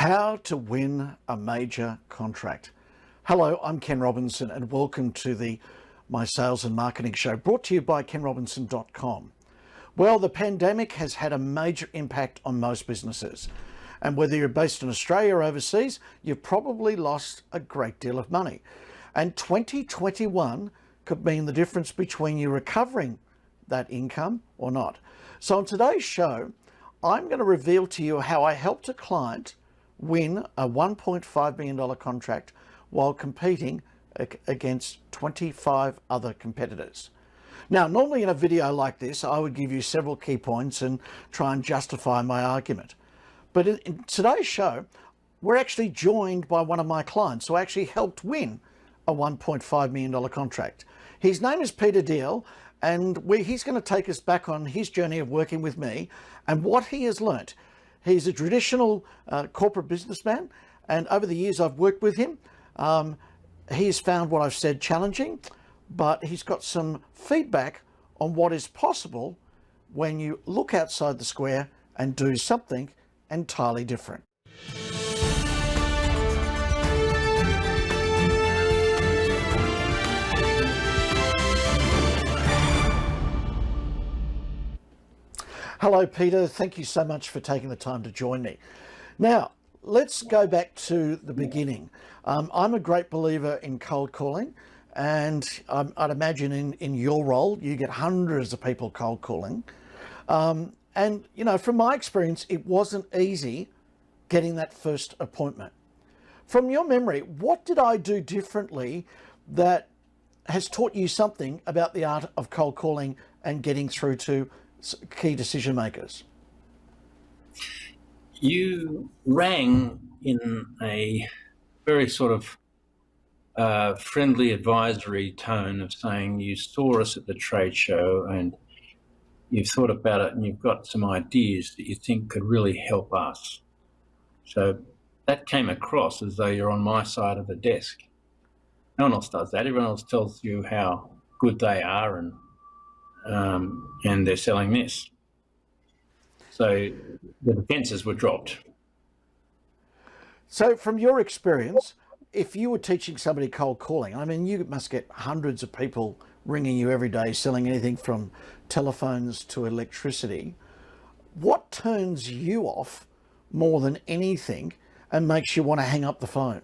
How to win a major contract. Hello, I'm Ken Robinson and welcome to my sales and marketing show brought to you by kenrobinson.com. Well, the pandemic has had a major impact on most businesses. And whether you're based in Australia or overseas, you've probably lost a great deal of money. And 2021 could mean the difference between you recovering that income or not. So on today's show, I'm going to reveal to you how I helped a client win a $1.5 million contract while competing against 25 other competitors. Now, normally in a video like this, I would give you several key points and try and justify my argument. But in today's show, we're actually joined by one of my clients who actually helped win a $1.5 million contract. His name is Peter Deal, and he's going to take us back on his journey of working with me and what he has learnt. He's a traditional corporate businessman, and over the years I've worked with him. He's found what I've said challenging, but he's got some feedback on what is possible when you look outside the square and do something entirely different. Hello, Peter. Thank you so much for taking the time to join me. Now, let's go back to the beginning. I'm a great believer in cold calling, and I'd imagine in your role, you get hundreds of people cold calling. And, you know, from my experience, it wasn't easy getting that first appointment. From your memory, what did I do differently that has taught you something about the art of cold calling and getting through to key decision makers? You rang in a very sort of friendly advisory tone of saying you saw us at the trade show and you've thought about it and you've got some ideas that you think could really help us. So that came across as though you're on my side of the desk. No one else does that. Everyone else tells you how good they are and they're selling this. So the defences were dropped. So from your experience, if you were teaching somebody cold calling, I mean, you must get hundreds of people ringing you every day, selling anything from telephones to electricity. What turns you off more than anything and makes you want to hang up the phone?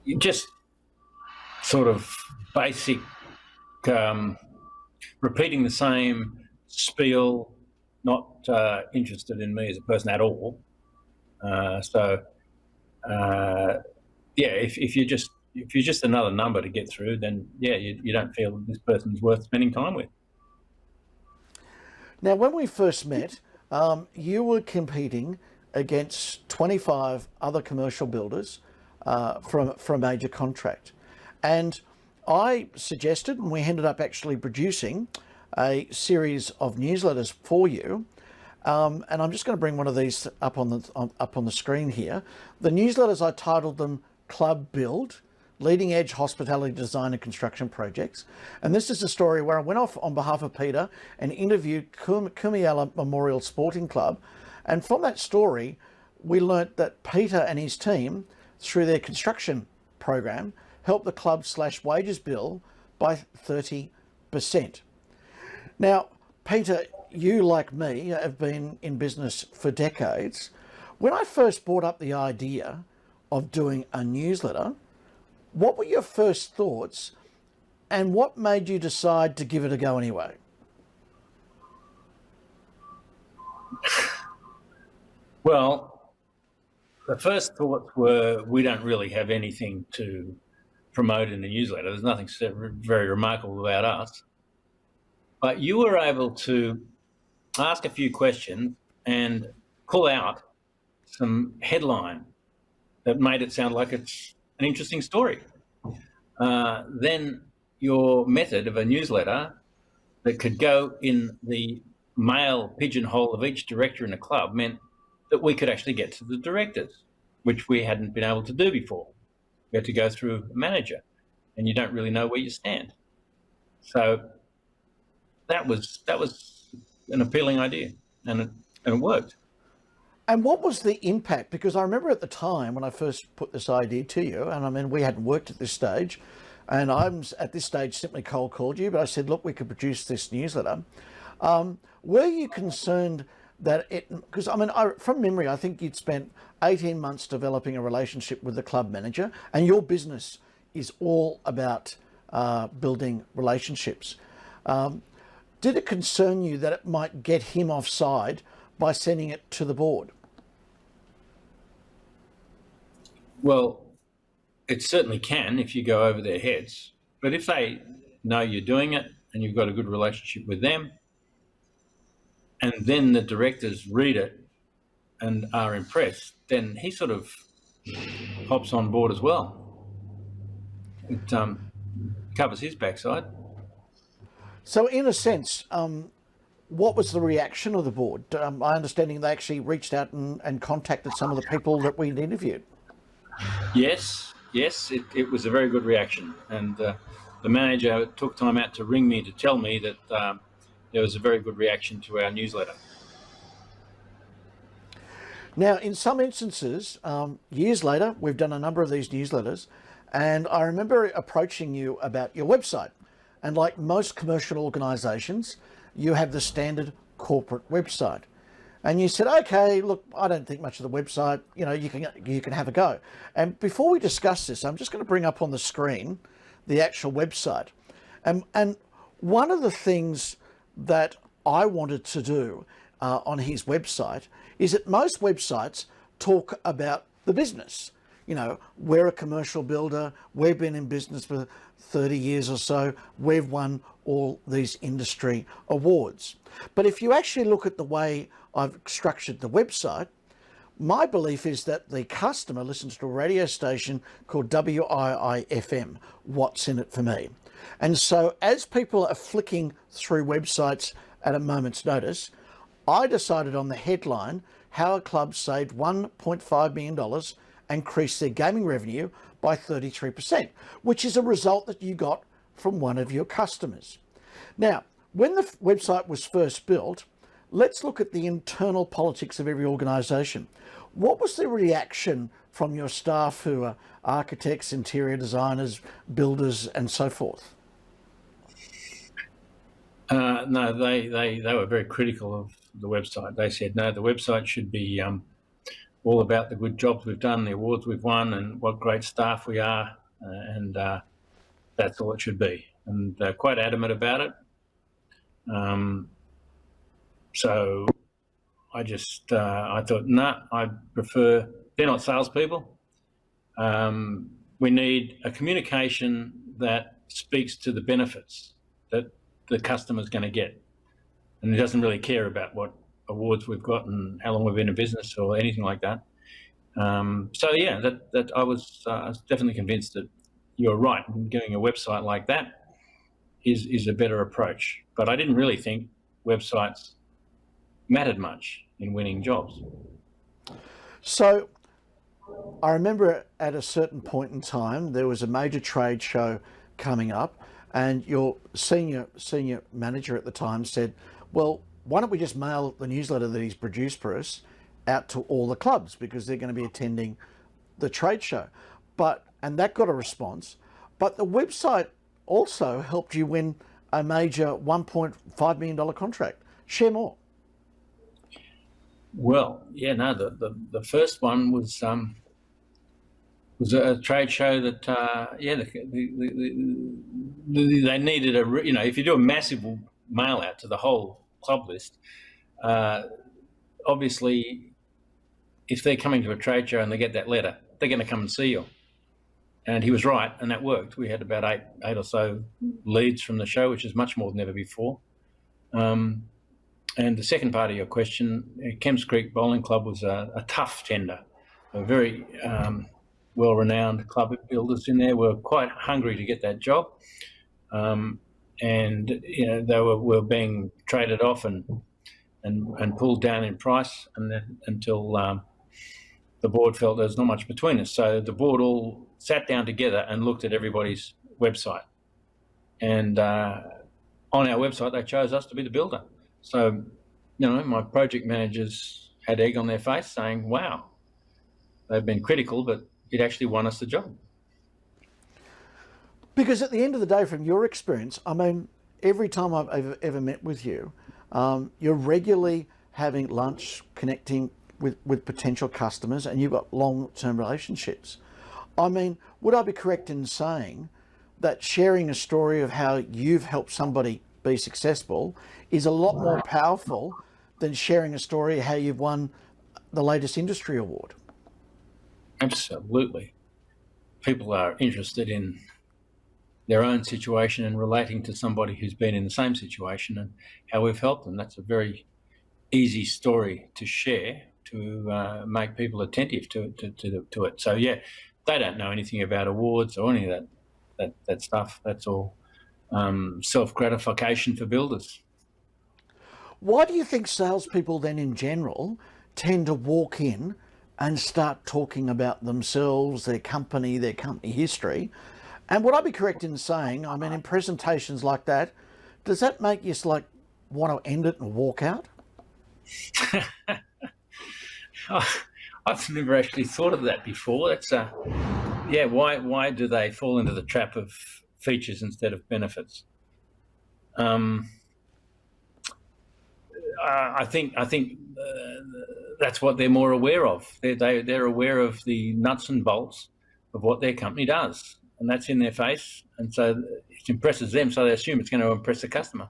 You just sort of basic repeating the same spiel, not interested in me as a person at all. Yeah, if you're just another number to get through, then yeah, you don't feel this person's worth spending time with. Now, when we first met, you were competing against 25 other commercial builders for a major contract. And I suggested, and we ended up actually producing a series of newsletters for you. And I'm just going to bring one of these up on the screen here. The newsletters, I titled them Club Build, Leading Edge Hospitality Design and Construction Projects. And this is a story where I went off on behalf of Peter and interviewed Kumiala Memorial Sporting Club. And from that story, we learnt that Peter and his team, through their construction program, helped the club slash wages bill by 30%. Now, Peter, you, like me, have been in business for decades. When I first brought up the idea of doing a newsletter, what were your first thoughts and what made you decide to give it a go anyway? Well, the first thoughts were we don't really have anything to promote in the newsletter. There's nothing very remarkable about us. But you were able to ask a few questions and pull out some headline that made it sound like it's an interesting story. Then your method of a newsletter that could go in the mail pigeonhole of each director in a club meant that we could actually get to the directors, which we hadn't been able to do before. We had to go through a manager, and you don't really know where you stand. So that was an appealing idea. and it worked. And what was the impact? Because I remember at the time when I first put this idea to you, and I mean, we hadn't worked at this stage, and I'm at this stage simply cold called you, but I said, look, we could produce this newsletter. Were you concerned that it, because I mean, from memory, I think you'd spent 18 months developing a relationship with the club manager, and your business is all about building relationships. Did it concern you that it might get him offside by sending it to the board? Well, it certainly can if you go over their heads. But if they know you're doing it and you've got a good relationship with them, and then the directors read it and are impressed, then he sort of hops on board as well. It covers his backside. So in a sense, what was the reaction of the board? My understanding they actually reached out and contacted some of the people that we'd interviewed. Yes, it was a very good reaction. And the manager took time out to ring me to tell me that there was a very good reaction to our newsletter. Now, in some instances, years later, we've done a number of these newsletters, and I remember approaching you about your website. And like most commercial organisations, you have the standard corporate website. And you said, okay, look, I don't think much of the website, you know, you can have a go. And before we discuss this, I'm just going to bring up on the screen the actual website. And one of the things that I wanted to do on his website is that most websites talk about the business. You know, we're a commercial builder, we've been in business for 30 years or so, we've won all these industry awards. But if you actually look at the way I've structured the website, my belief is that the customer listens to a radio station called WIIFM, What's in It for Me. And so as people are flicking through websites at a moment's notice, I decided on the headline, how a club saved $1.5 million and increased their gaming revenue by 33%, which is a result that you got from one of your customers. Now, when the website was first built, let's look at the internal politics of every organisation. What was the reaction from your staff who are architects, interior designers, builders and so forth? No, they were very critical of the website. They said, no, the website should be all about the good jobs we've done, the awards we've won and what great staff we are. And that's all it should be. And they're quite adamant about it. So I just, I thought, no, I prefer, they're not salespeople. We need a communication that speaks to the benefits that the customer's going to get. And it doesn't really care about what awards we've got and how long we've been in business or anything like that. So yeah, that I was definitely convinced that you're right. Getting a website like that is a better approach. But I didn't really think websites mattered much in winning jobs. So I remember at a certain point in time, there was a major trade show coming up and your senior manager at the time said, well, why don't we just mail the newsletter that he's produced for us out to all the clubs because they're going to be attending the trade show. And that got a response. But the website also helped you win a major $1.5 million contract. Share more. Well, yeah, no, the first one was a trade show that, they needed if you do a massive mail out to the whole club list, obviously, if they're coming to a trade show and they get that letter, they're going to come and see you. And he was right, and that worked. We had about eight or so leads from the show, which is much more than ever before. And the second part of your question, Kemps Creek Bowling Club was a tough tender. A very well-renowned club builders in there were quite hungry to get that job. And they were being traded off and pulled down in price, and then until the board felt there was not much between us. So the board all sat down together and looked at everybody's website, and on our website they chose us to be the builder. So my project managers had egg on their face saying, wow, they've been critical, but it actually won us the job. Because at the end of the day, from your experience, I mean, every time I've ever met with you, you're regularly having lunch, connecting with potential customers, and you've got long-term relationships. I mean, would I be correct in saying that sharing a story of how you've helped somebody be successful is a lot more powerful than sharing a story of how you've won the latest industry award? Absolutely. People are interested in their own situation and relating to somebody who's been in the same situation and how we've helped them. That's a very easy story to share to make people attentive to it. So yeah, they don't know anything about awards or any of that stuff. That's all self-gratification for builders. Why do you think salespeople then in general tend to walk in and start talking about themselves, their company history? And would I be correct in saying, I mean, in presentations like that, does that make you like want to end it and walk out? I've never actually thought of that before. That's yeah. Why do they fall into the trap of features instead of benefits? I think that's what they're more aware of. They're aware of the nuts and bolts of what their company does, and that's in their face, and so it impresses them. So they assume it's going to impress the customer.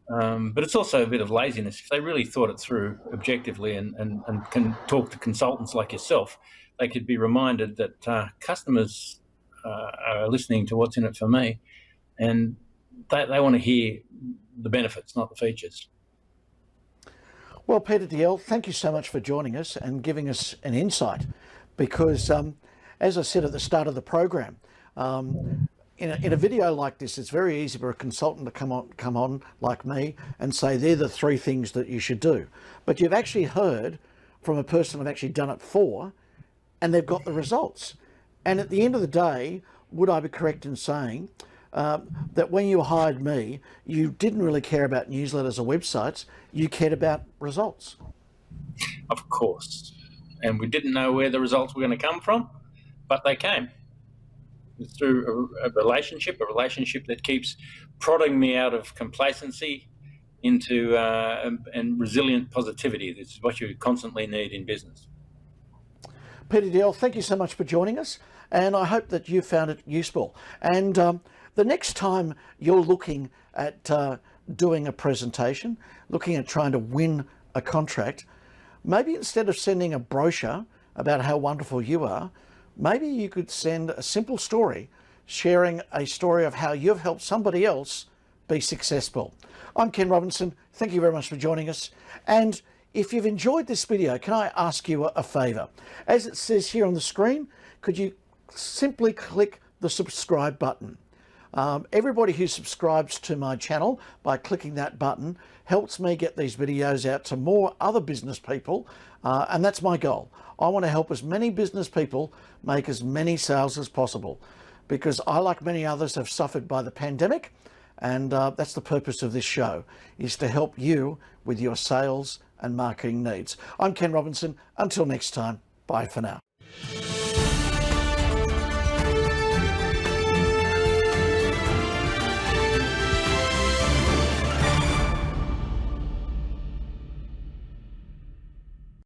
But it's also a bit of laziness. If they really thought it through objectively and can talk to consultants like yourself, they could be reminded that customers are listening to what's in it for me, and they want to hear the benefits, not the features. Well, Peter Dalziel, thank you so much for joining us and giving us an insight, because as I said at the start of the program, in a video like this, it's very easy for a consultant to come on like me and say they're the 3 things that you should do. But you've actually heard from a person who've actually done it for, and they've got the results. And at the end of the day, would I be correct in saying that when you hired me, you didn't really care about newsletters or websites, you cared about results? Of course. And we didn't know where the results were going to come from, but they came. It's through a relationship that keeps prodding me out of complacency into and resilient positivity. This is what you constantly need in business. Peter Dalziel, thank you so much for joining us, and I hope that you found it useful. And the next time you're looking at doing a presentation, looking at trying to win a contract, maybe instead of sending a brochure about how wonderful you are, maybe you could send a simple story, sharing a story of how you've helped somebody else be successful. I'm Ken Robinson. Thank you very much for joining us. And if you've enjoyed this video, can I ask you a favour? As it says here on the screen, could you simply click the subscribe button? Everybody who subscribes to my channel by clicking that button helps me get these videos out to more other business people, and that's my goal. I want to help as many business people make as many sales as possible, because I, like many others, have suffered by the pandemic, and that's the purpose of this show, is to help you with your sales and marketing needs. I'm Ken Robinson. Until next time, bye for now.